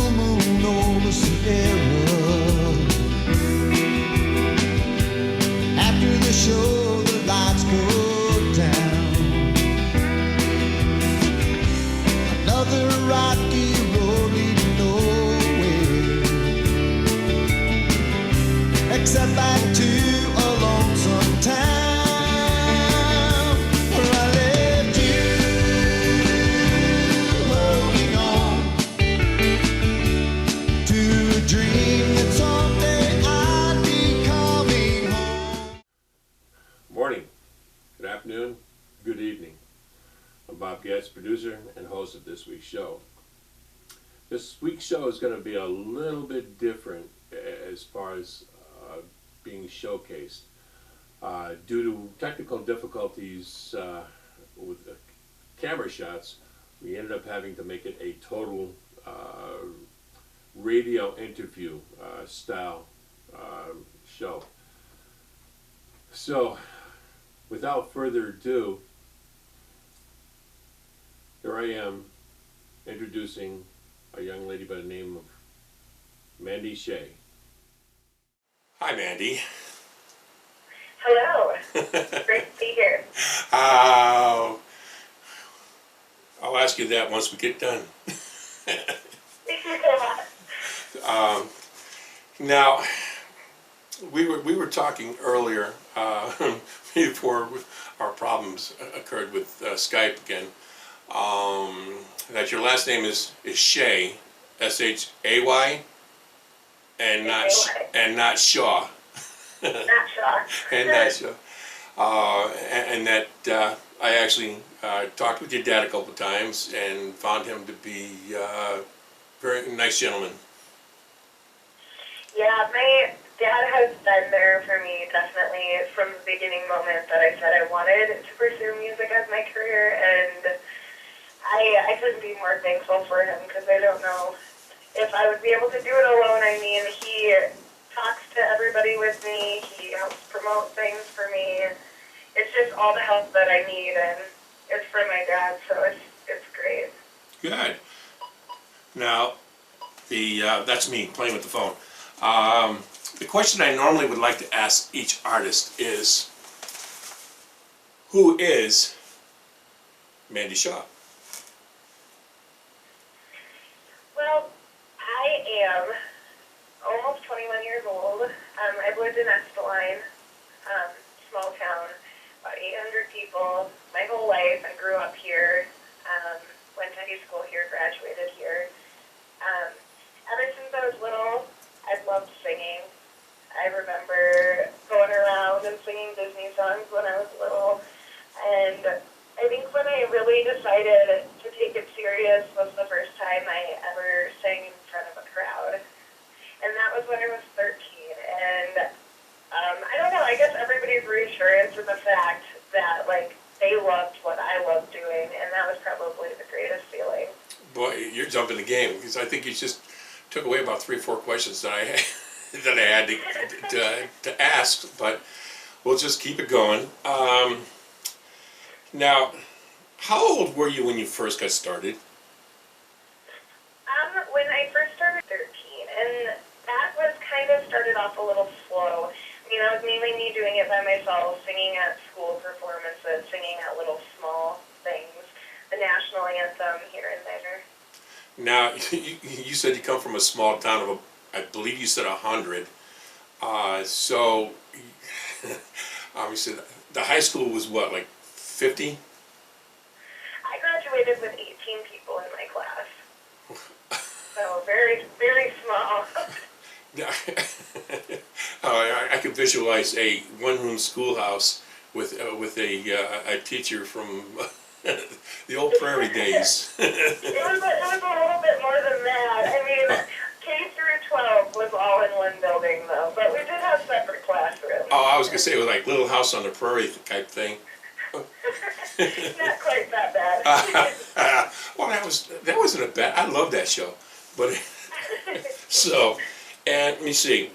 full moon over Sierra. After the show, the lights go down. Another rocky road leading nowhere, except back to a lonesome town where I left you, holding on to a dream that someday I'd be coming home. Morning, good afternoon, good evening. I'm Bob Getz, producer and host of this week's show. This week's show is going to be a little bit different as far as being showcased. Due to technical difficulties with camera shots, we ended up having to make it a total radio interview style show. So, without further ado, here I am introducing a young lady by the name of Mandy Shay. Hi, Mandy. Hello. Great to be here. I'll ask you that once we get done. Now, we were talking earlier before our problems occurred with Skype again. That your last name is Shay, S-H-A-Y, and not Shaw. Not Shaw. And not Shaw. And that I actually talked with your dad a couple of times and found him to be a very nice gentleman. Yeah, my dad has been there for me definitely from the beginning moment that I said I wanted to pursue music as my career, and I couldn't be more thankful for him because I don't know if I would be able to do it alone. I mean, he talks to everybody with me, he helps promote things for me. It's just all the help that I need, and it's for my dad, so it's great. Good. Now, that's me playing with the phone. The question I normally would like to ask each artist is, who is Mandy Shaw? Well, I am almost 21 years old. I've lived in Esteline, small town, about 800 people, my whole life. I grew up here, went to high school here, graduated here. Ever since I was little, I've loved singing. I remember going around and singing Disney songs when I was little, and I think when I really decided to take it serious was the first time I ever sang in front of a crowd, and that was when I was 13, and I don't know, I guess everybody's reassurance in the fact that, like, they loved what I loved doing, and that was probably the greatest feeling. Boy, you're jumping the game, because I think you just took away about 3 or 4 questions that I had to ask, but we'll just keep it going. Now, how old were you when you first got started? When I first started, 13, and that was kind of started off a little slow. I mean, it was mainly me doing it by myself, singing at school performances, singing at little small things, the national anthem here and there. Now, you said you come from a small town of, I believe you said 100. So, obviously, the high school was what, like 50? I graduated with 18 people in my class. So very, very small. I could visualize a one-room schoolhouse with a teacher from the old prairie days. It was a little bit more than that. I mean, K through 12 was all in one building, though, but we did have separate classrooms. Oh, I was gonna say it was like Little House on the Prairie type thing. Not quite that bad. Well, that wasn't a bad. I love that show, but so, and let me see.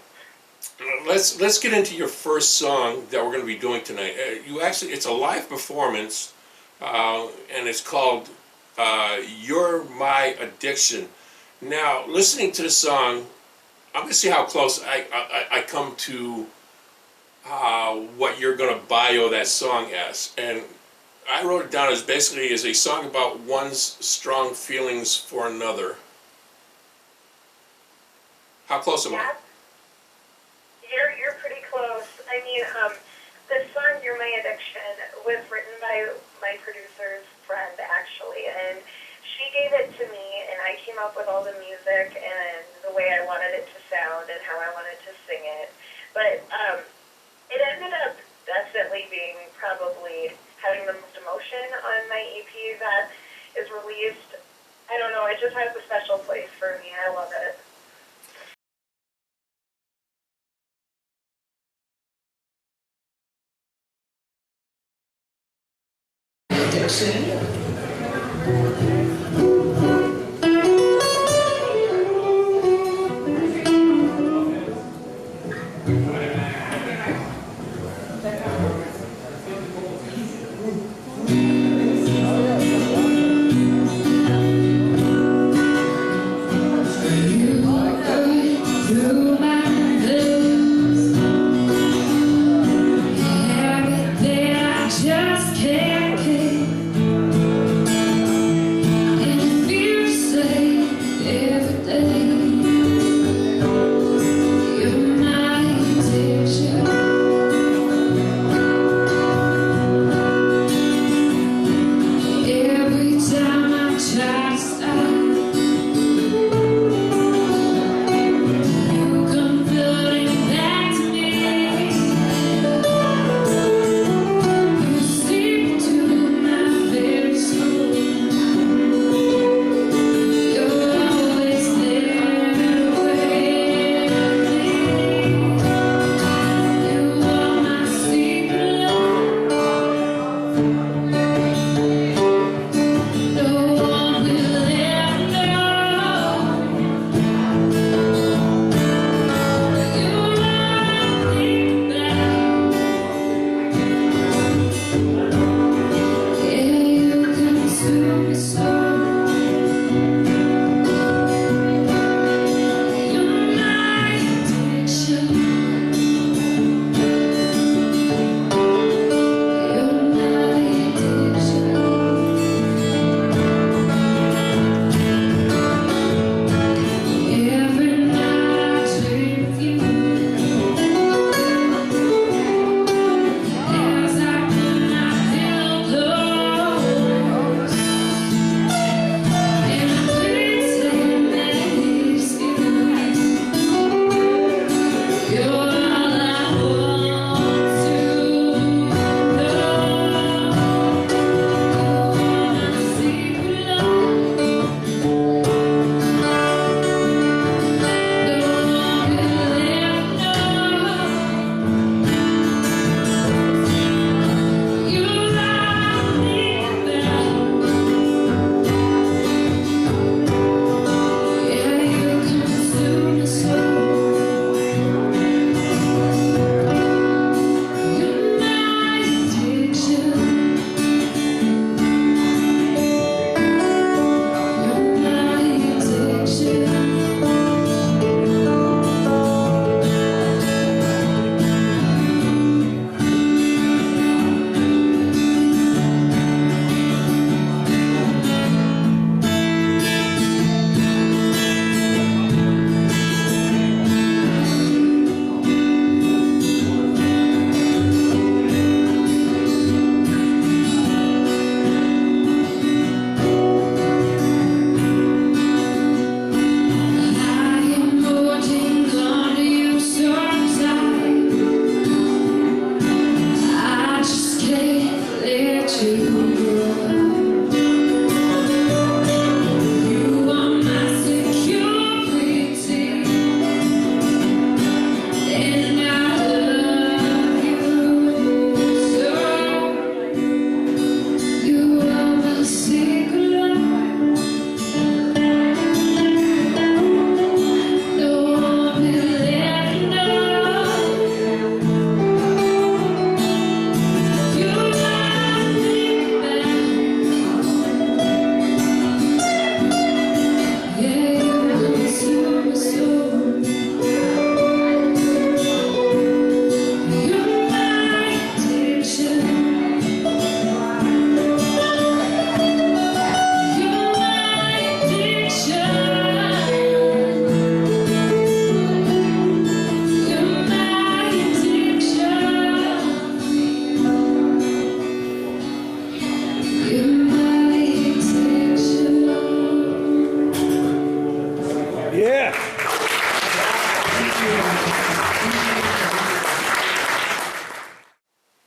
Let's get into your first song that we're going to be doing tonight. It's a live performance, and it's called "You're My Addiction." Now, listening to the song, I'm going to see how close I come to what you're going to bio that song as. And I wrote it down as basically as a song about one's strong feelings for another. How close am I? You're pretty close. I mean, the song "You're My Addiction" was written by my producer's friend, actually, and she gave it to me, and I came up with all the music and the way I wanted it to sound and how I wanted to sing it. But it ended up definitely being probably having the most emotion on my EP that is released. I don't know, it just has a special place for me. I love it. Just can't keep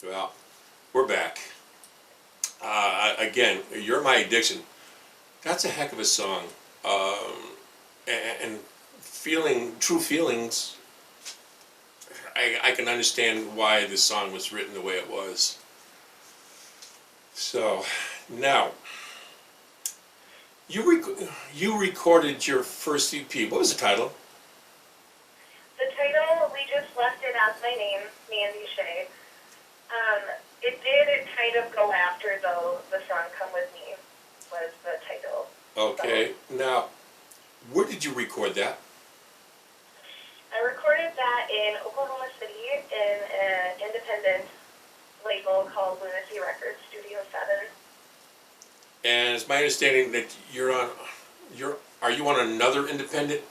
Well, we're back. Again, You're My Addiction. That's a heck of a song. And feeling, true feelings, I can understand why this song was written the way it was. So, now, you recorded your first EP. What was the title? The title, we just left it as my name, Mandy Shay. It did kind of go after, though, the song Come With Me was the title. Okay, now, where did you record that? I recorded that in Oklahoma City in an independent label called Lunacy Records, Studio 7. And it's my understanding that are you on another independent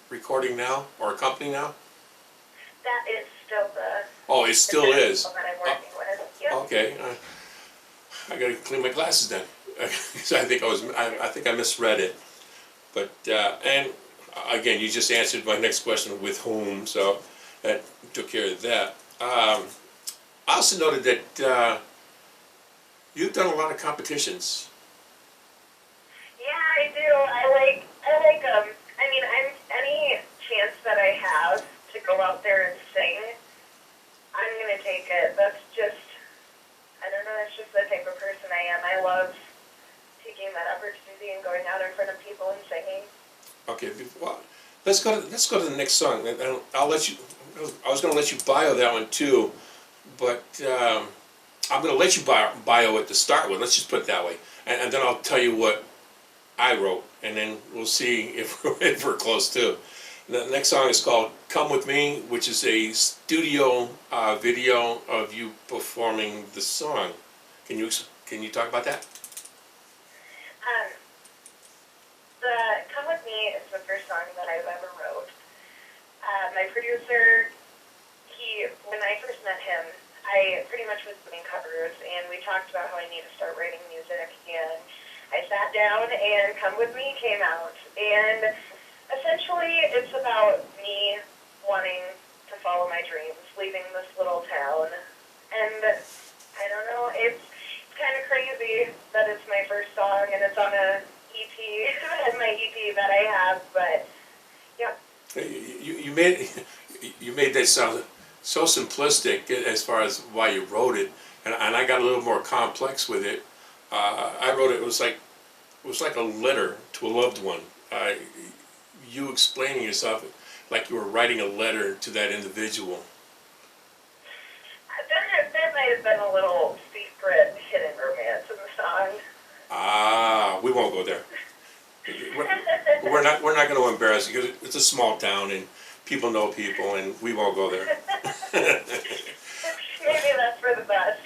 recording now, or a company now? That is still the... Oh, it still is. That I'm working with. Yep. Okay, I gotta clean my glasses then. So I think I misread it. But and again, you just answered my next question, with whom, so that took care of that. I also noted that you've done a lot of competitions. Yeah, I do. I like them. I mean, any chance that I have to go out there and sing, I'm gonna take it. That's just, I don't know, that's just the type of person I am. I love taking that opportunity and going out in front of people and singing. Okay, well, let's go to the next song. And I'll let you. I was going to let you bio that one too, but I'm going to let you bio it to start with. Let's just put it that way, and then I'll tell you what I wrote, and then we'll see if we're close too. The next song is called "Come With Me," which is a studio video of you performing the song. Can you talk about that? The Come With Me is the first song that I've ever wrote. My producer, when I first met him, I pretty much was doing covers, and we talked about how I need to start writing music, and I sat down, and Come With Me came out. And essentially, it's about me wanting to follow my dreams, leaving this little town. And I don't know, it's kind of crazy that it's my first song, and it's on a EP, my EP that I have, but yeah. You made that sound so simplistic as far as why you wrote it, and I got a little more complex with it. I wrote it was like a letter to a loved one. You explaining yourself like you were writing a letter to that individual. There might have been a little secret hidden romance in the song. We won't go there. We're not going to embarrass you, because it's a small town and people know people, and we won't go there. Maybe that's for the best.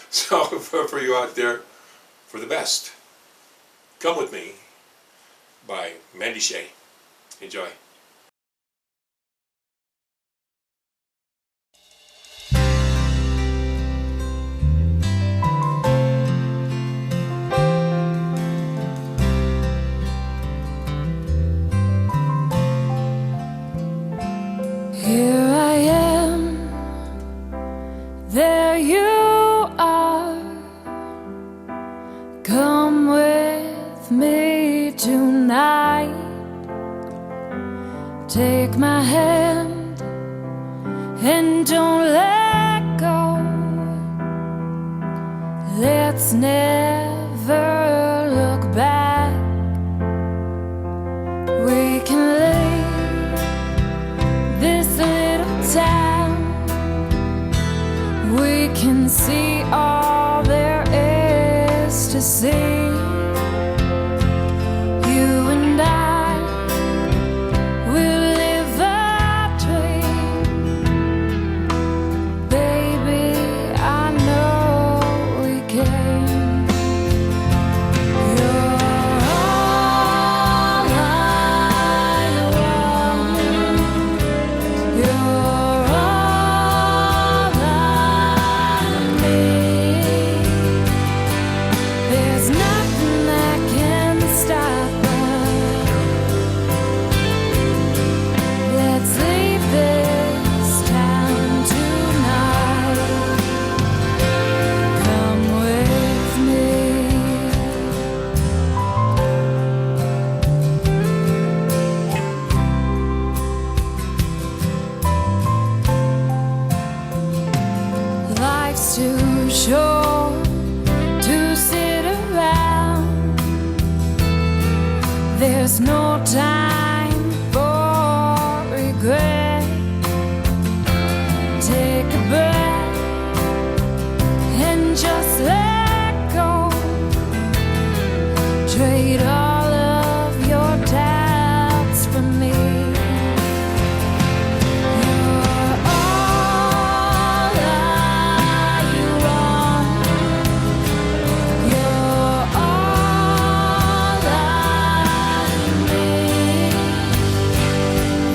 So for you out there, for the best, "Come With Me" by Mandy Shay. Enjoy. Here I am, there you are. Come with me tonight. Take my hand and don't let go. Let's never look back. We can leave this little town. We can see all there is to see. You and I will live a dream. Baby, I know we can. You're all I want. You're all I need. There's nothing There's no time for regret. Take a breath and just let go. Trade all of your doubts for me. You're all I want. You're all I need.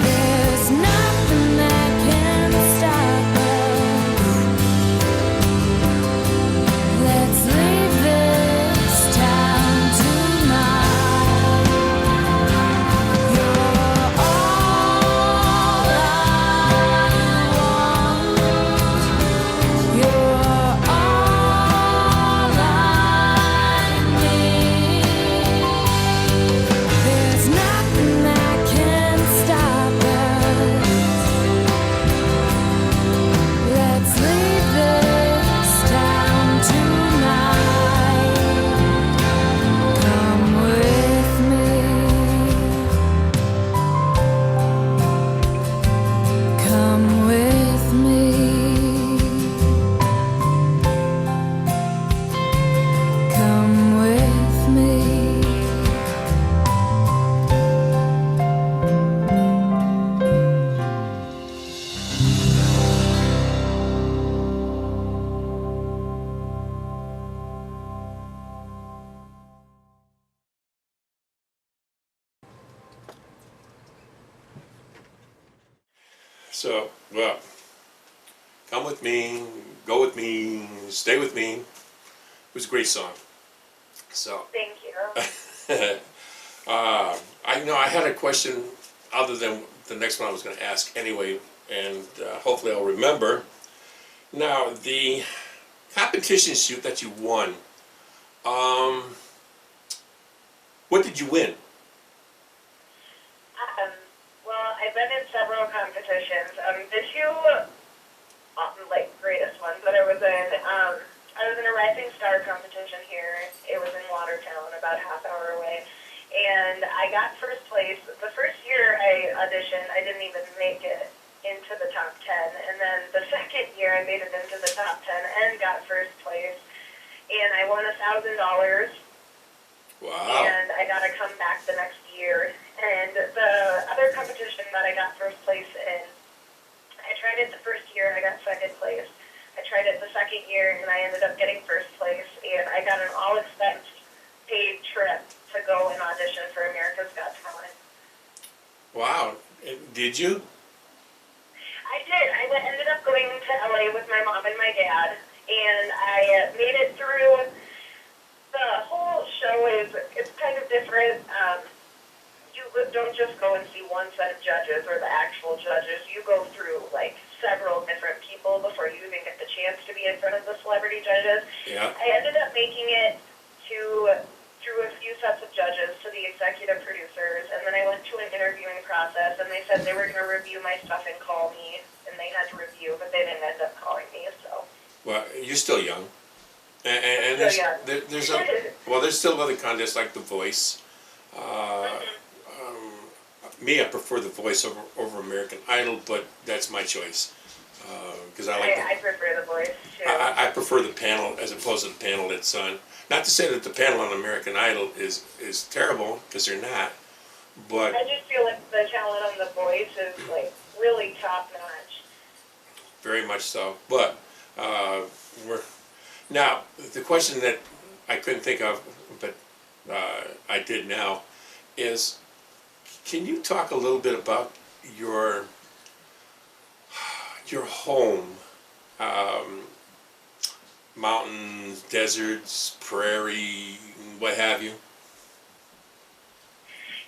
There's nothing that can stop us. Let's leave this town tonight. You're all I want. You're all I need. There's nothing that can stop us. Let's leave this town tonight. Come with me. Come with me. Come with me. So, well, come with me, go with me, stay with me. It was a great song. So, Thank you. I had a question other than the next one I was going to ask anyway, and hopefully I'll remember. Now, the competition shoot that you won, what did you win? Well, I've been in several competitions. The two like greatest ones that I was in. I was in a Rising Star competition here. It was in Watertown, about a half hour away, and I got first place. The first year I auditioned, I didn't even make it into the top 10, and then the second year I made it into the top 10 and got first place, and I won $1,000. Wow. And I got to come back the next year. And the other competition that I got first place in, I tried it the first year, I got second place. I tried it the second year, and I ended up getting first place. And I got an all-expense paid trip to go and audition for America's Got Talent. Wow. Did you? I did. Ended up going to LA with my mom and my dad, and I made it through. The whole show it's kind of different. You don't just go and see one set of judges or the actual judges. You go through like several different people before you even get the chance to be in front of the celebrity judges. Yeah. I ended up making it through a few sets of judges to the executive producers, and then I went to an interviewing process, and they said they were going to review my stuff and call me, and they had to review, but they didn't end up calling me. So. Well, you're still young. And there's still other contests like The Voice. Me, I prefer The Voice over American Idol, but that's my choice because I prefer The Voice too. I prefer the panel as opposed to the panel that's on. Not to say that the panel on American Idol is terrible, because they're not. But I just feel like the talent on The Voice is like really top notch. very much so. But now the question that I couldn't think of, but I did now, is can you talk a little bit about your home? Mountains, deserts, prairie, what have you?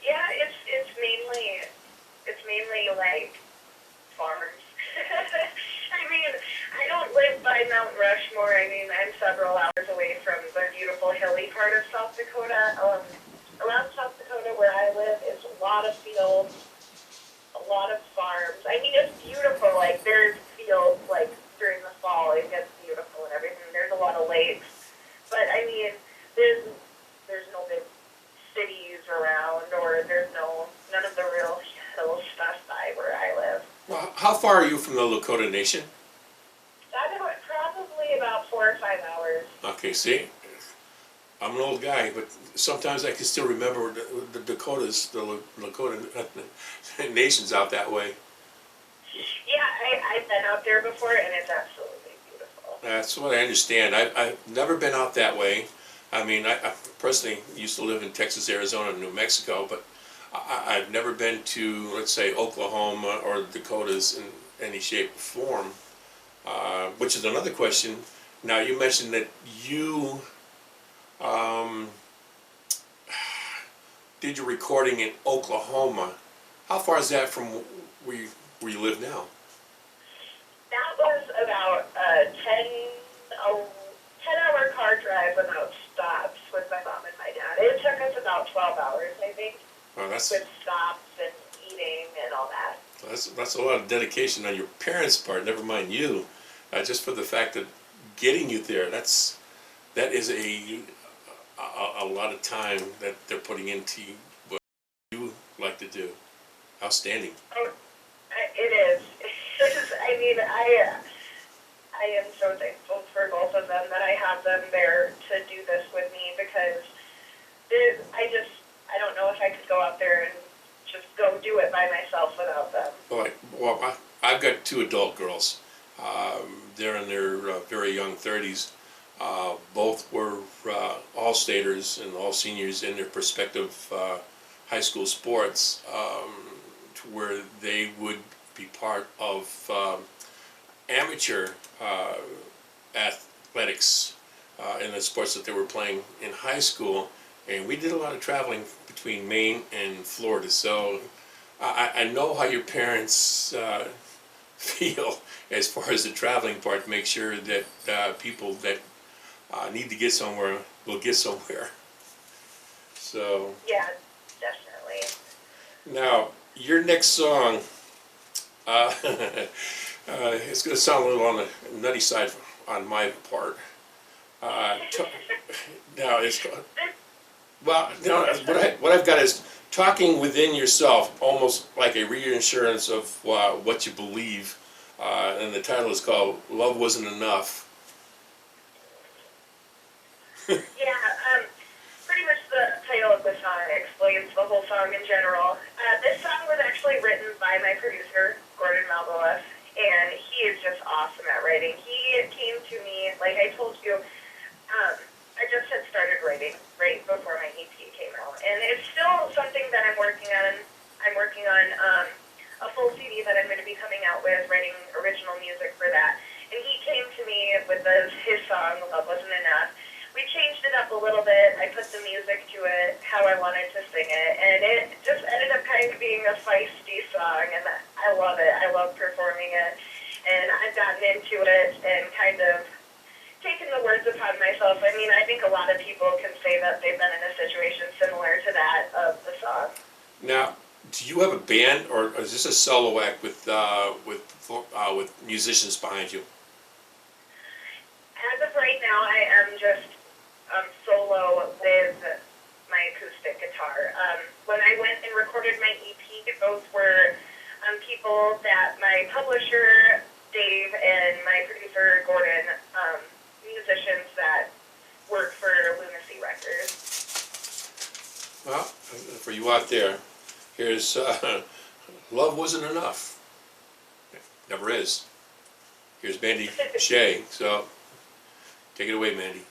Yeah, it's mainly like farms. I mean, I don't live by Mount Rushmore. I mean, I'm several hours away from the beautiful hilly part of South Dakota. Around South Dakota where I live is a lot of fields, a lot of farms. I mean, it's beautiful. Like, there's fields, like, during the fall, it gets beautiful and everything. There's a lot of lakes. But, I mean, there's no big cities around or how far are you from the Lakota Nation? Probably about 4 or 5 hours. Okay, see, I'm an old guy, but sometimes I can still remember the Dakotas, the Lakota nations out that way. Yeah, I've been out there before, and it's absolutely beautiful. That's what I understand. I've never been out that way. I mean, I personally used to live in Texas, Arizona, and New Mexico, but I've never been to, let's say, Oklahoma or the Dakotas in any shape or form, which is another question. Now, you mentioned that you did your recording in Oklahoma. How far is that from where you live now? That was about a 10-hour car drive without stops with my mom and my dad. It took us about 12 hours, I think, Well, with stops and eating and all that. that's a lot of dedication on your parents' part. Never mind you, just for the fact that getting you there. That is a lot of time that they're putting into what you like to do. Outstanding. Oh, it is. I mean, I am so thankful for both of them that I have them there to do this with me, because I don't know if I could go out there and just go do it by myself without them. Well, I've got 2 adult girls. They're in their very young 30s. Both were all-staters and all seniors in their prospective high school sports, to where they would be part of amateur athletics in the sports that they were playing in high school. And we did a lot of traveling between Maine and Florida. So I know how your parents feel as far as the traveling part. Make sure that people that need to get somewhere will get somewhere. So Yeah, definitely. now your next song, it's going to sound a little on the nutty side on my part. Now it's well, no, what I've got is talking within yourself, almost like a reassurance of what you believe, and the title is called "Love Wasn't Enough." Yeah, pretty much the title of the song explains the whole song in general. This song was actually written by my producer, Gordon Malboa, and he is just awesome at writing. He came to me, like I told you, I just had started writing right before my EP came out, and it's still something that I'm working on. I'm working on a full CD that I'm going to be coming out with, writing original music for that. And he came to me with his song, Love Wasn't Enough. We changed it up a little bit. I put the music to it, how I wanted to sing it, and it just ended up kind of being a feisty song, and I love it. I love performing it, and I've gotten into it and kind of taken the words upon myself. I mean, I think a lot of people can say that they've been in a situation similar to that of the song. Now, do you have a band, or is this a solo act with musicians behind you? As of right now, I am just solo with my acoustic guitar. When I went and recorded my EP, those were people that my publisher, Dave, and my producer, Gordon, musicians that work for Lunacy Records. Well, for you out there, here's Love Wasn't Enough. Never is. Here's Mandy Shay. So, take it away, Mandy.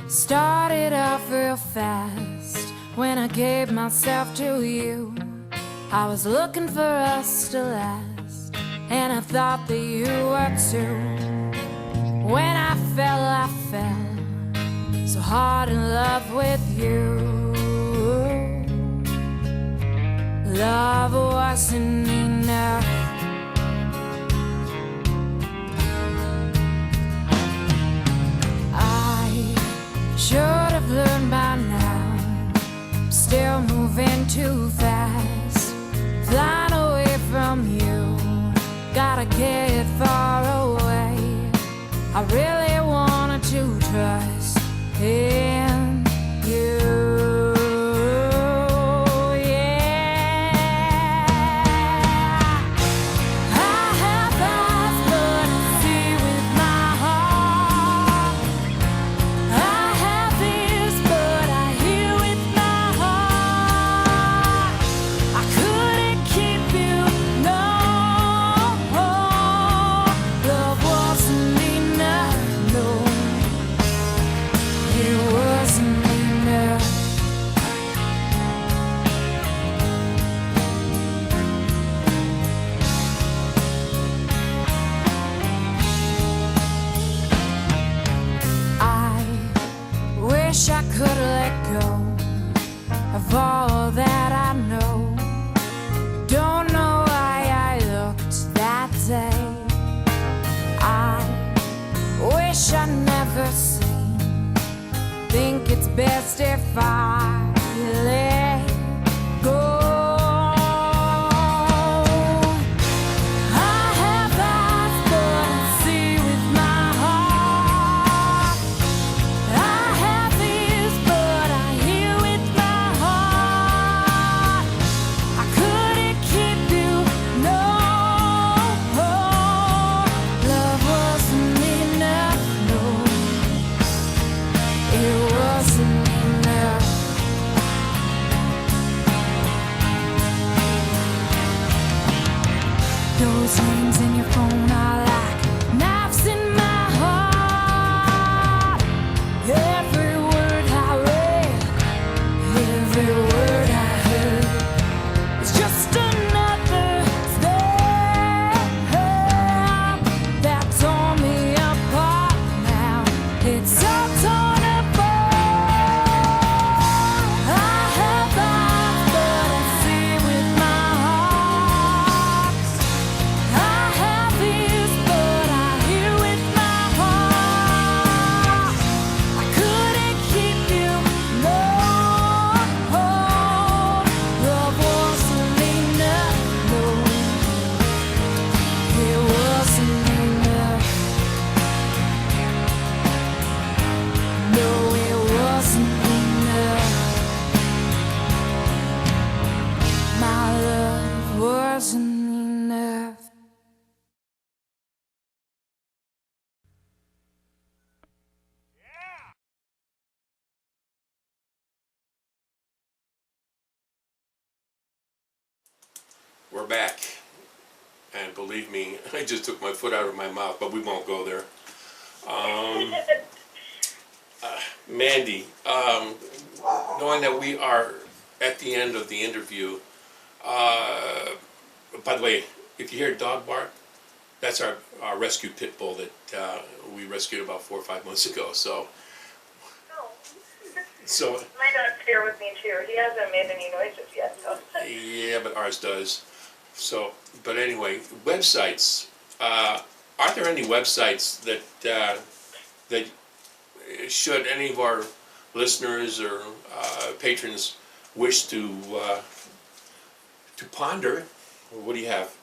Started off real fast when I gave myself to you. I was looking for us to last, and I thought that you were too. When I fell so hard in love with you. Love wasn't enough. Should have learned by now. I'm still moving going too fast, flying away from you. Gotta get far away. I really wanted to trust in you. Wish I could let go of all that I know. Don't know why I looked that day. I wish I never seen. Think it's best if I let go. Those names in your phone are like knives in my heart. Every word I read, every word I heard is just another step that tore me apart. Now it's all torn apart. I have eyes, but I see with my heart. I have ears, but I hear with my heart. I couldn't keep you, no. Love wasn't enough, no. It wasn't enough. No, it wasn't enough. My love wasn't enough. We're back, and believe me, I just took my foot out of my mouth, but we won't go there. Mandy, knowing that we are at the end of the interview, by the way, if you hear a dog bark, that's our rescue pit bull that we rescued about 4 or 5 months ago. So My dog's here with me too. He hasn't made any noises yet, so. yeah, but ours does. So, but anyway, websites. Are there any websites that should any of our listeners or patrons wish to ponder? What do you have?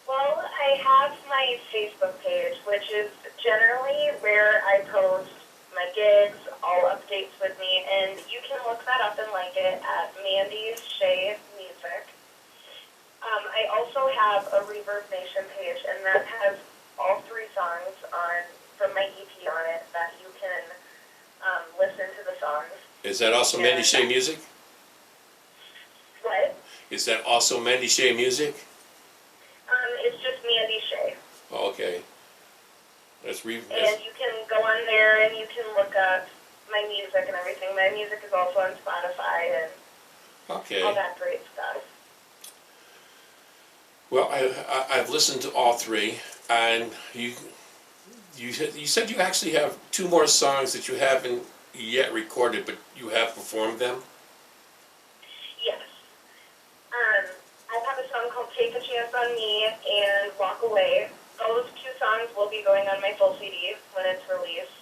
Well, I have my Facebook page, which is generally where I post my gigs, all updates with me, and you can look that up and like it at Mandy Shay Music. I also have a Reverb Nation page, and that has all 3 songs from my EP on it that you can listen to the songs. Is that also Mandy Shay Music? What? Is that also Mandy Shay Music? It's just Mandy Shay. Oh, okay. And you can go on there and you can look up my music and everything. My music is also on Spotify and all that great stuff. Well, I've listened to all 3, and you said you actually have 2 more songs that you haven't yet recorded, but you have performed them? Yes. I have a song called Take a Chance on Me and Walk Away. Those 2 songs will be going on my full CD when it's released.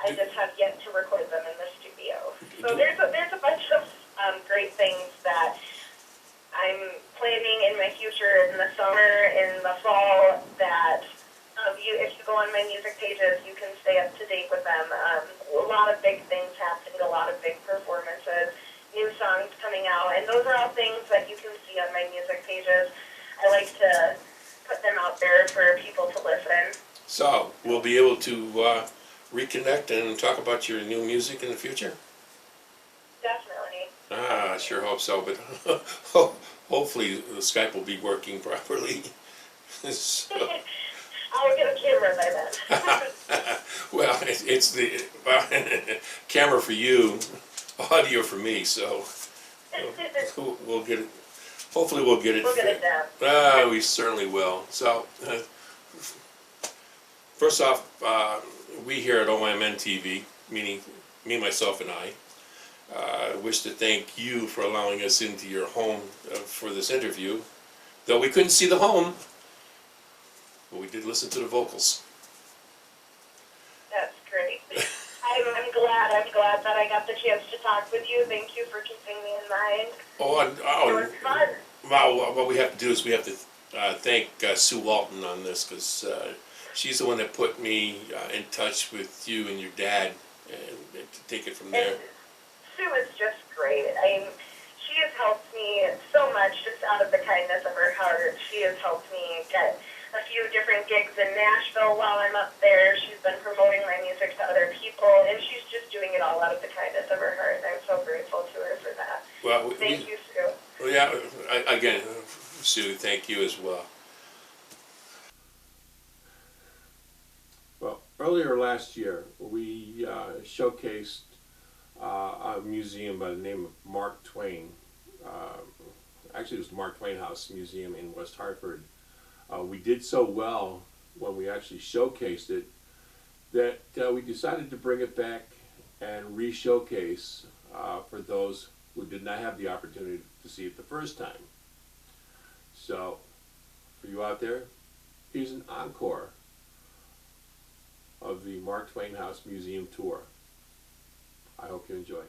I just have yet to record them in the studio. So there's a bunch of great things that I'm planning in my future in the summer, in the fall, that if you go on my music pages, you can stay up to date with them. A lot of big things happening, a lot of big performances, new songs coming out, and those are all things that you can see on my music pages. I like to put them out there for people to listen. So, we'll be able to reconnect and talk about your new music in the future? Definitely. I sure hope so, but hopefully the Skype will be working properly. So, I'll get a camera by then. well, it's the camera for you, audio for me, so we'll get it. Hopefully we'll get it. We'll get it down. We certainly will. So, first off, we here at OmnTV, meaning me, myself, and I, wish to thank you for allowing us into your home for this interview. Though we couldn't see the home, but we did listen to the vocals. That's great. I'm glad that I got the chance to talk with you. Thank you for keeping me in mind. It was fun. Wow, what we have to do is we have to thank Sue Walton on this, because she's the one that put me in touch with you and your dad, and to take it from there. And Sue is just great. She has helped me so much just out of the kindness of her heart. She has helped me get a few different gigs in Nashville while I'm up there. She's been promoting my music to other people, and she's just doing it all out of the kindness of her heart, and I'm so grateful to her for that. Well, Thank you, Sue. Well, yeah, again, Sue, thank you as well. Well, earlier last year, we showcased a museum by the name of Mark Twain. Actually, it was the Mark Twain House Museum in West Hartford. We did so well when we actually showcased it that we decided to bring it back and re-showcase for those who did not have the opportunity to see it the first time. So, for you out there, here's an encore of the Mark Twain House Museum tour. I hope you enjoy.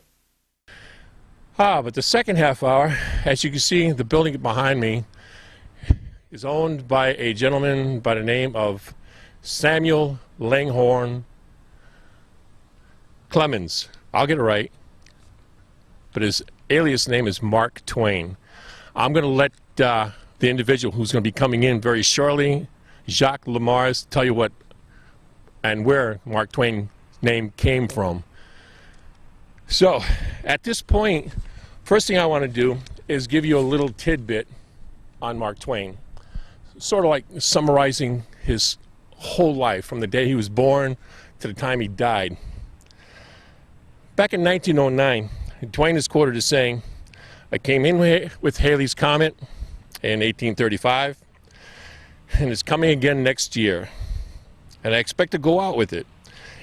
But the second half hour, as you can see, the building behind me is owned by a gentleman by the name of Samuel Langhorne Clemens. I'll get it right, but his alias name is Mark Twain. I'm going to let the individual who's going to be coming in very shortly, Jacques Lamars, tell you what and where Mark Twain's name came from. So, at this point, first thing I want to do is give you a little tidbit on Mark Twain. Sort of like summarizing his whole life from the day he was born to the time he died. Back in 1909, Twain is quoted as saying, "I came in with Halley's Comet in 1835, and it's coming again next year, and I expect to go out with it.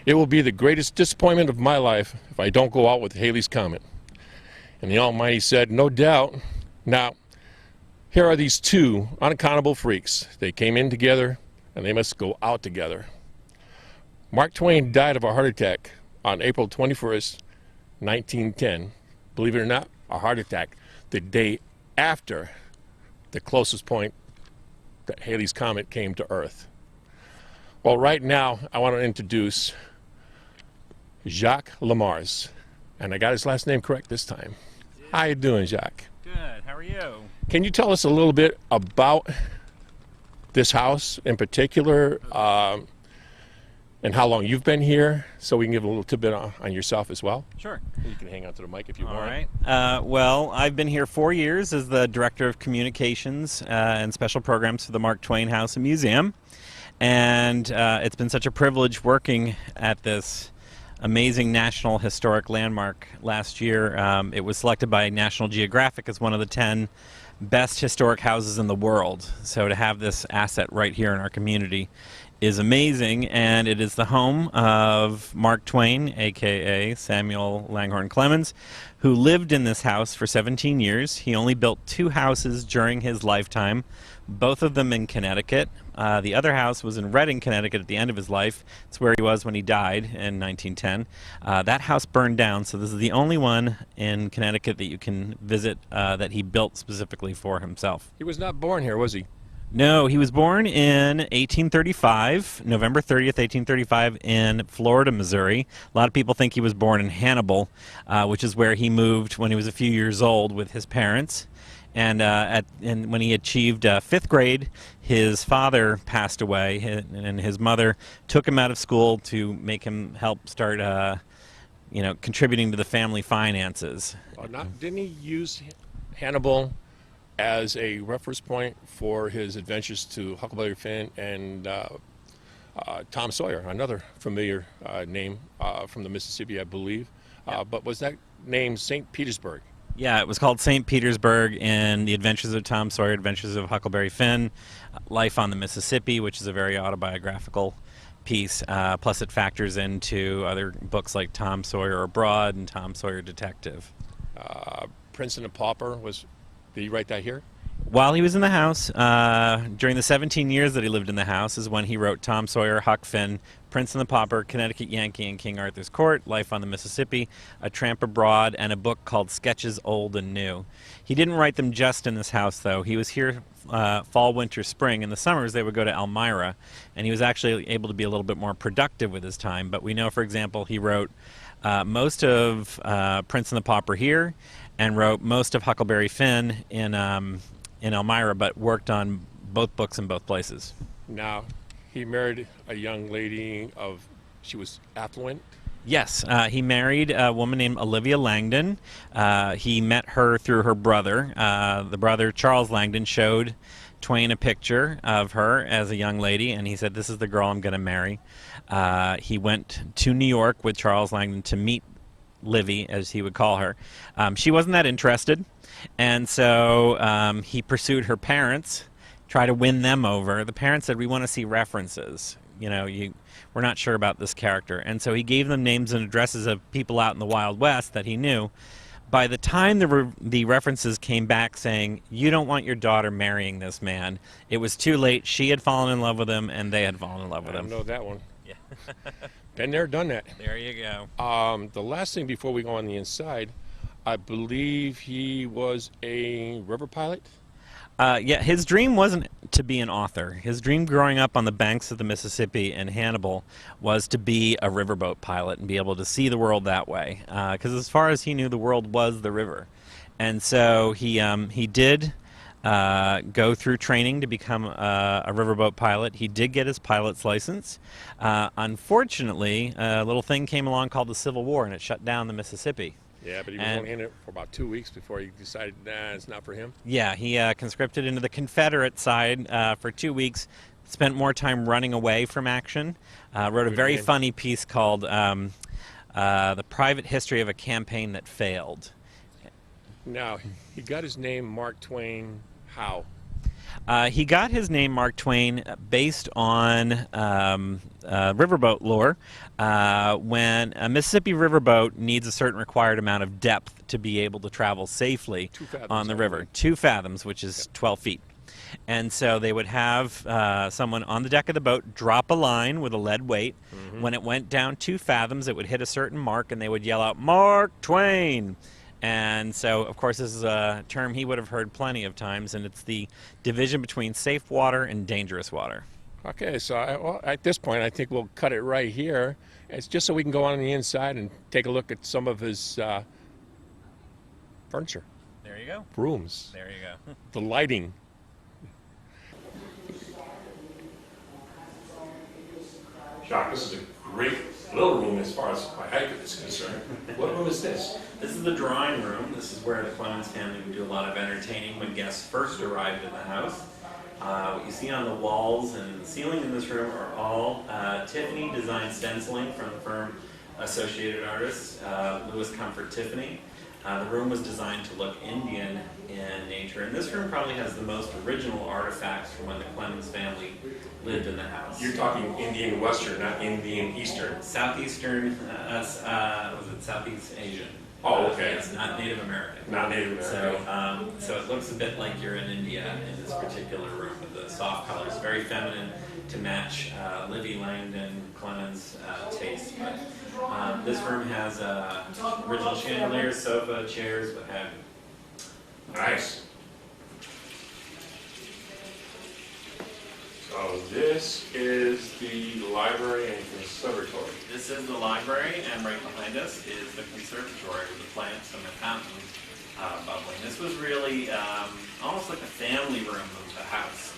It will be the greatest disappointment of my life if I don't go out with Halley's Comet." And the Almighty said, "No doubt. Now, here are these two unaccountable freaks. They came in together, and they must go out together." Mark Twain died of a heart attack on April 21st, 1910. Believe it or not, a heart attack the day after the closest point that Halley's Comet came to Earth. Well, right now, I want to introduce Jacques Lamars. And I got his last name correct this time. How you doing, Jacques? Good. How are you? Can you tell us a little bit about this house in particular, and how long you've been here, so we can give a little tidbit on yourself as well? Sure. You can hang on to the mic if you All want. right. Well, I've been here 4 years as the Director of Communications and Special Programs for the Mark Twain House and Museum. And it's been such a privilege working at this amazing National Historic Landmark. Last year, it was selected by National Geographic as one of the 10 best historic houses in the world. So to have this asset right here in our community is amazing, and it is the home of Mark Twain, aka Samuel Langhorne Clemens, who lived in this house for 17 years. He only built 2 houses during his lifetime, both of them in Connecticut. The other house was in Reading, Connecticut at the end of his life. It's where he was when he died in 1910. That house burned down, so this is the only one in Connecticut that you can visit that he built specifically for himself. He was not born here, was he? No, he was born in 1835, November 30th, 1835, in Florida, Missouri. A lot of people think he was born in Hannibal, which is where he moved when he was a few years old with his parents. And when he achieved 5th grade, his father passed away, and his mother took him out of school to make him help start, contributing to the family finances. Didn't he use Hannibal as a reference point for his adventures to Huckleberry Finn and Tom Sawyer, another familiar name from the Mississippi, I believe. But was that name St. Petersburg? Yeah, it was called St. Petersburg in The Adventures of Tom Sawyer, Adventures of Huckleberry Finn, Life on the Mississippi, which is a very autobiographical piece. Plus it factors into other books like Tom Sawyer Abroad and Tom Sawyer Detective. Prince and the Pauper did he write that here? While he was in the house, during the 17 years that he lived in the house, is when he wrote Tom Sawyer, Huck Finn, Prince and the Pauper, Connecticut Yankee and King Arthur's Court, Life on the Mississippi, A Tramp Abroad, and a book called Sketches Old and New. He didn't write them just in this house, though. He was here fall, winter, spring. In the summers, they would go to Elmira, and he was actually able to be a little bit more productive with his time. But we know, for example, he wrote most of Prince and the Pauper here, and wrote most of Huckleberry Finn in Elmira, but worked on both books in both places. Now, he married a young lady she was affluent. Yes, he married a woman named Olivia Langdon. He met her through her brother. The brother, Charles Langdon, showed Twain a picture of her as a young lady, and he said, "This is the girl I'm going to marry." He went to New York with Charles Langdon to meet Livy, as he would call her. She wasn't that interested, and so he pursued her parents, tried to win them over. The parents said, "We want to see references. We're not sure about this character." And so he gave them names and addresses of people out in the Wild West that he knew. By the time the references came back saying, "You don't want your daughter marrying this man," it was too late. She had fallen in love with him, and they had fallen in love with him. I know that one. Yeah. Been there, done that. There you go. The last thing before we go on the inside, I believe he was a river pilot. Yeah, his dream wasn't to be an author. His dream growing up on the banks of the Mississippi in Hannibal was to be a riverboat pilot and be able to see the world that way. Because as far as he knew, the world was the river. And so he did go through training to become a riverboat pilot. He did get his pilot's license. Unfortunately, a little thing came along called the Civil War, and it shut down the Mississippi. Yeah, but he was only in it for about 2 weeks before he decided, nah, it's not for him. Yeah, he conscripted into the Confederate side for 2 weeks, spent more time running away from action, wrote a very funny piece called The Private History of a Campaign That Failed. Now, he got his name Mark Twain how? He got his name Mark Twain based on riverboat lore. When a Mississippi riverboat needs a certain required amount of depth to be able to travel safely 2 fathoms on the river. 2 fathoms, which is 12 feet. And so they would have someone on the deck of the boat drop a line with a lead weight. When it went down 2 fathoms, it would hit a certain mark, and they would yell out, "Mark Twain!" And so, of course, this is a term he would have heard plenty of times, and it's the division between safe water and dangerous water. Okay, so at this point, I think we'll cut it right here. It's just so we can go on the inside and take a look at some of his furniture. There you go. Rooms. There you go. The lighting. Jacques, this is a great little room as far as my height is concerned. What room is this? This is the drawing room. This is where the Clemens family would do a lot of entertaining when guests first arrived in the house. What you see on the walls and the ceiling in this room are all Tiffany designed stenciling from the firm Associated Artists, Louis Comfort Tiffany. The room was designed to look Indian in nature, and this room probably has the most original artifacts from when the Clemens family lived in the house. You're talking Indian Western, not Indian Eastern. Southeastern, was it Southeast Asian? Oh, okay. It's not Native American. Not Native American. So it looks a bit like you're in India in this particular room with the soft colors, very feminine to match Livy Langdon Clemens' taste. But this room has original chandeliers, sofa, chairs, what have you. Nice. So this is the library and conservatory. This is the library, and right behind us is the conservatory with the plants and the fountain bubbling. This was really almost like a family room of the house.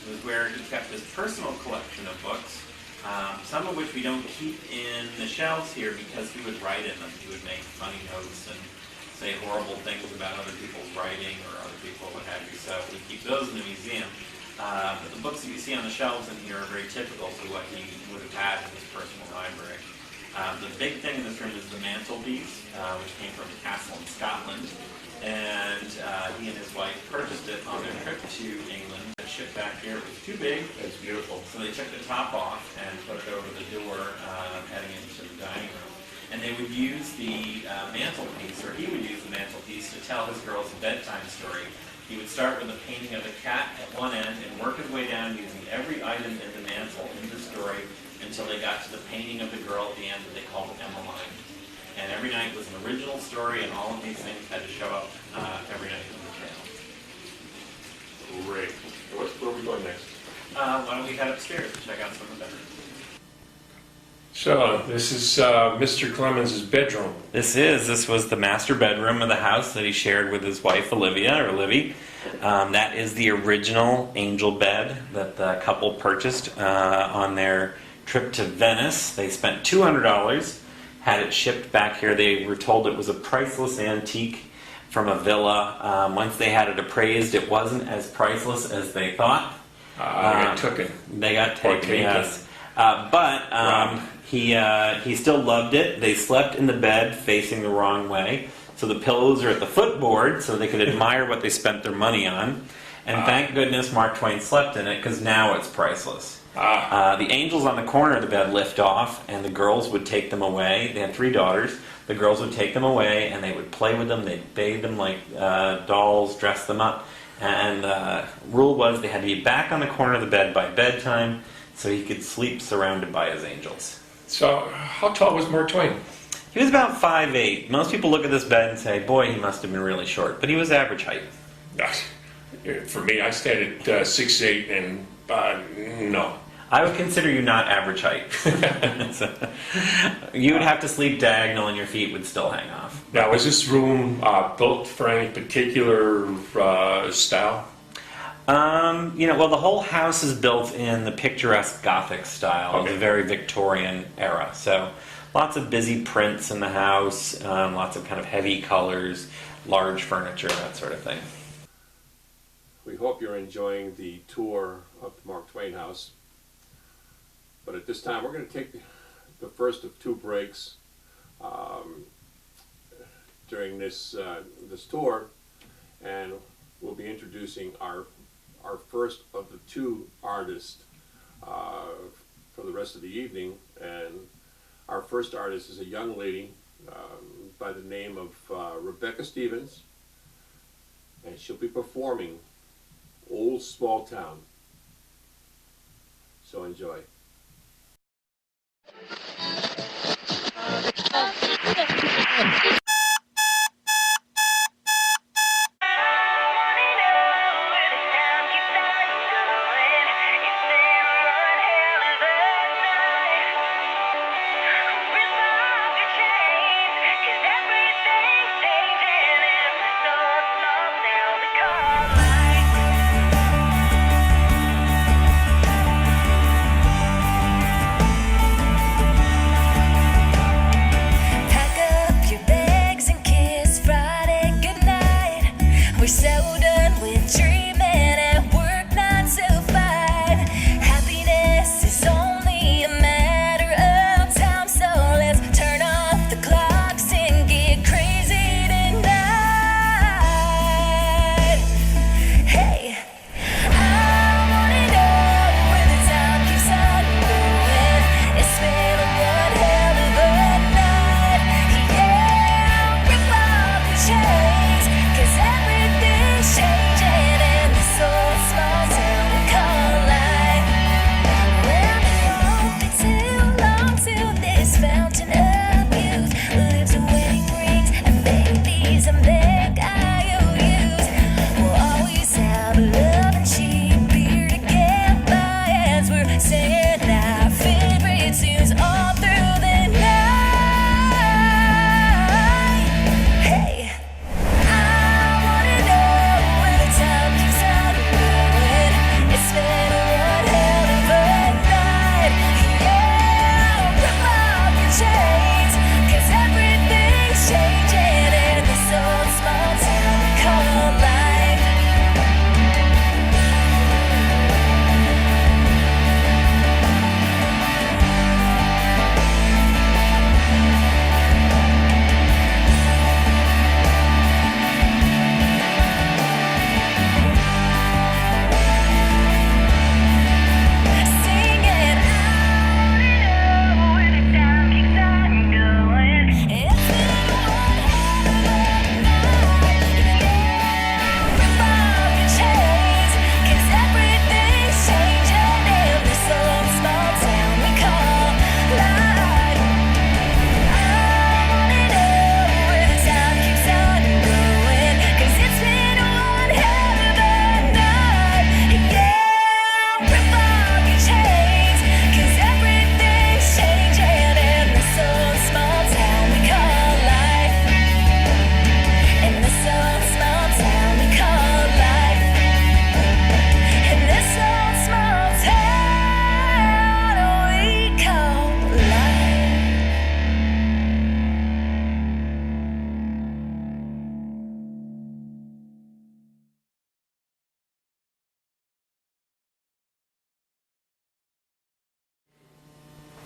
It was where he kept his personal collection of books, some of which we don't keep in the shelves here because he would write in them. He would make funny notes and say horrible things about other people's writing or other people, what have you. So we keep those in the museum. But the books that you see on the shelves in here are very typical to what he would have had in his personal library. The big thing in this room is the mantelpiece, which came from a castle in Scotland. And he and his wife purchased it on their trip to England. It shipped back here. It was too big. It's beautiful. So they took the top off and put it over the door heading into the dining room. And they would use the mantelpiece, or he would use the mantelpiece to tell his girls a bedtime story. He would start with a painting of a cat at one end and work his way down using every item in the mantle in the story until they got to the painting of the girl at the end that they called Emmeline. And every night was an original story, and all of these things had to show up every night in the tale. Great. Where are we going next? Why don't we head upstairs and check out some of the bedrooms? So this is Mr. Clemens' bedroom. This was the master bedroom of the house that he shared with his wife Olivia, or Livy. That is the original angel bed that the couple purchased on their trip to Venice. They spent $200, had it shipped back here. They were told it was a priceless antique from a villa. Once they had it appraised, it wasn't as priceless as they thought. They got taken. They got taken, yes. But he still loved it. They slept in the bed facing the wrong way. So the pillows are at the footboard so they could admire what they spent their money on. And thank goodness Mark Twain slept in it because now it's priceless. The angels on the corner of the bed lift off and the girls would take them away. They had 3 daughters. The girls would take them away and they would play with them. They'd bathe them like dolls, dress them up. And the rule was they had to be back on the corner of the bed by bedtime so he could sleep surrounded by his angels. So how tall was Mark Twain? He was about 5'8". Most people look at this bed and say, boy, he must have been really short. But he was average height. For me, I stand at 6'8", and no. I would consider you not average height. So, you would have to sleep diagonal and your feet would still hang off. Now, is this room built for any particular style? Well, the whole house is built in the picturesque Gothic style of the very Victorian era. So lots of busy prints in the house, lots of kind of heavy colors, large furniture, that sort of thing. We hope you're enjoying the tour of the Mark Twain house. But at this time, we're going to take the first of 2 breaks during this tour, and we'll be introducing our first of the 2 artists for the rest of the evening. And our first artist is a young lady by the name of Rebecca Stevens, and she'll be performing Old Small Town. So enjoy.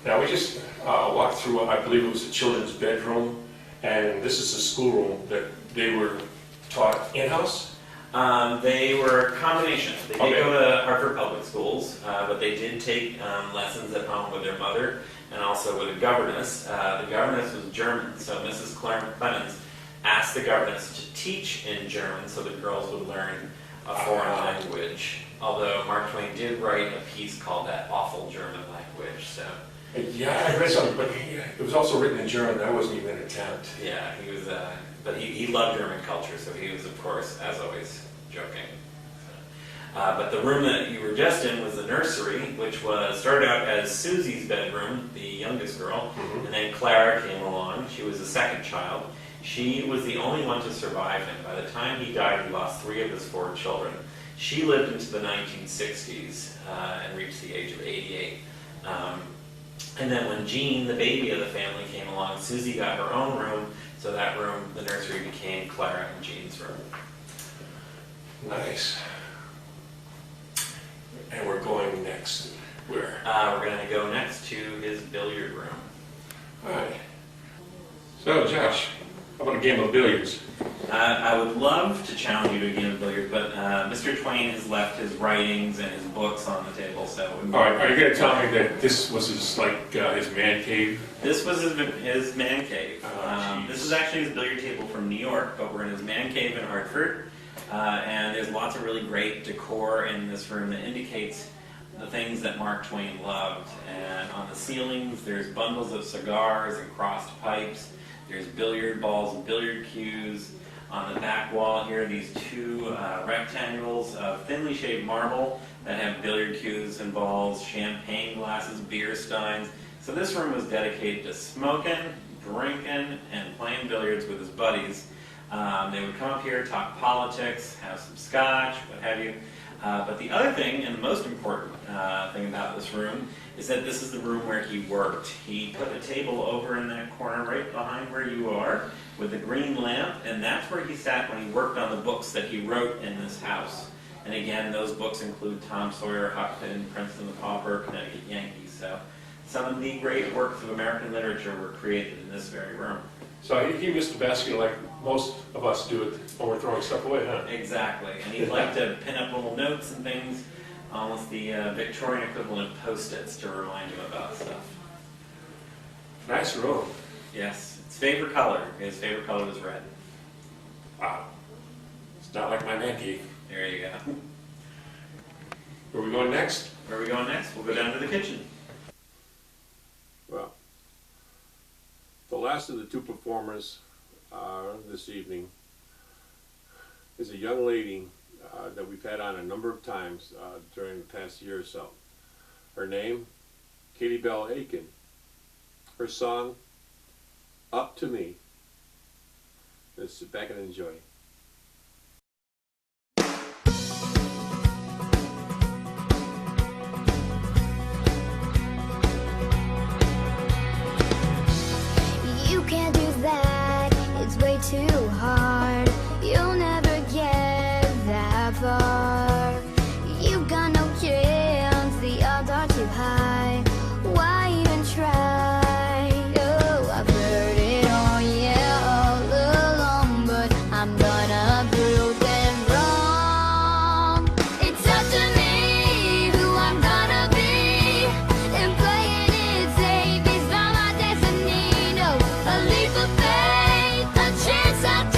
Now we just walked through, I believe it was the children's bedroom, and this is the schoolroom that they were taught in-house? They were a combination. They did Okay. go to Hartford Public Schools, but they did take lessons at home with their mother and also with a governess. The governess was German, so Mrs. Clemens asked the governess to teach in German so the girls would learn a foreign language. Although Mark Twain did write a piece called That Awful German Language, so Yeah, I read something, but it was also written in German. That wasn't even an attempt. yeah, he was, but he loved German culture, so he was, of course, as always, joking. But the room that you were just in was the nursery, which started out as Susie's bedroom, the youngest girl, and then Clara came along. She was the second child. She was the only one to survive him. By the time he died, he lost 3 of his 4 children. She lived into the 1960s and reached the age of 88. And then when Jean, the baby of the family, came along, Susie got her own room, so that room, the nursery, became Clara and Jean's room. Nice. And we're going next. Where? We're going to go next to his billiard room. All right. So, Josh, how about a game of billiards? I would love to challenge you to a game of billiards, but Mr. Twain has left his writings and his books on the table, so... All right, are you going to tell me that this was his man cave? This was his man cave. Oh, This is actually his billiard table from New York, but we're in his man cave in Hartford. And there's lots of really great decor in this room that indicates the things that Mark Twain loved. And on the ceilings, there's bundles of cigars and crossed pipes. There's billiard balls and billiard cues. On the back wall here, these 2 rectangles of thinly shaved marble that have billiard cues and balls, champagne glasses, beer steins. So this room was dedicated to smoking, drinking, and playing billiards with his buddies. They would come up here, talk politics, have some scotch, what have you. But the other thing, and the most important thing about this room, is that this is the room where he worked. He put a table over in that corner right behind where you are with the green lamp, and that's where he sat when he worked on the books that he wrote in this house. And again, those books include Tom Sawyer, Huck Finn, Princeton the Pauper, Connecticut Yankees. So some of the great works of American literature were created in this very room. So he missed the basket like most of us do it when we're throwing stuff away, huh? Exactly, and he'd like to pin up little notes and things, almost the Victorian equivalent of Post-its to remind him about stuff. Nice room. Yes, his favorite color was red. Wow. It's not like my man cave. There you go. Where are we going next? Where are we going next? We'll go down to the kitchen. Well, the last of the 2 performers this evening is a young lady that we've had on a number of times during the past year or so. Her name, Katie Bell Aiken. Her song, Up to Me. Let's sit back and enjoy. You can't do that, it's way too hard. You'll never get that far. You got no chance, the odds are too high. Why even try? Oh, I've heard it all, yeah, all along, but I'm gonna prove them wrong. It's up to me who I'm gonna be, and playing it safe is not my destiny. No, a leap of faith, a chance I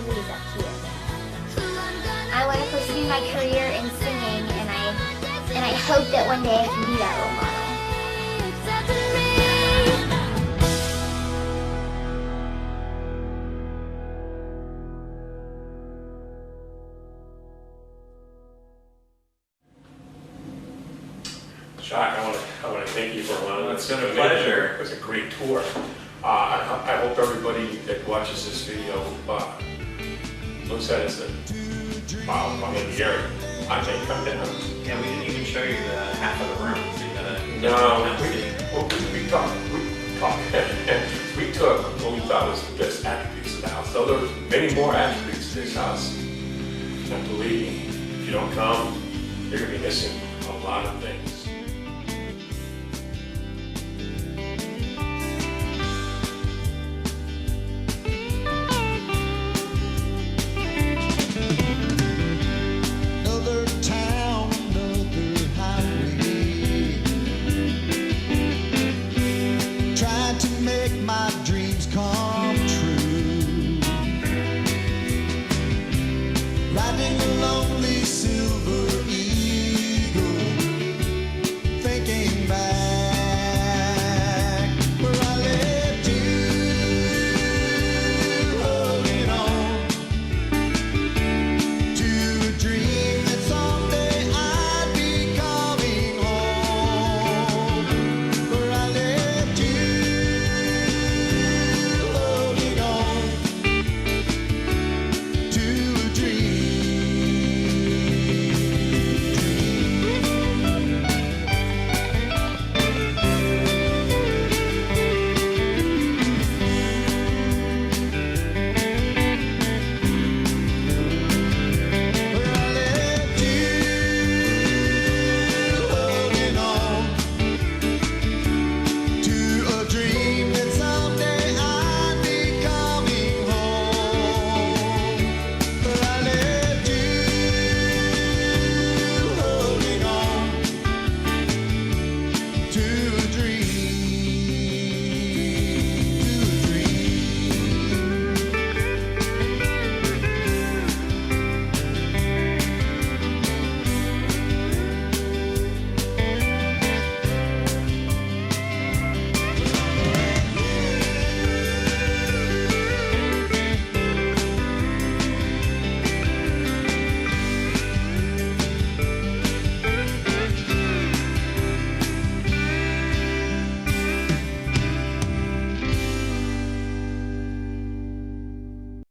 totally is up to you. I want to pursue my career in singing, and I hope that one day I can be that role model. Jacques, I want to thank you for allowing It's been a pleasure. It was a great tour. I hope everybody that watches this video looks at it and says, wow, I'm in the area. I may come down. Yeah, we didn't even show you the half of the room, so you gotta. We took what we thought was the best attributes of the house. So there was many more attributes to this house. And believe me, if you don't come, you're going to be missing a lot of things.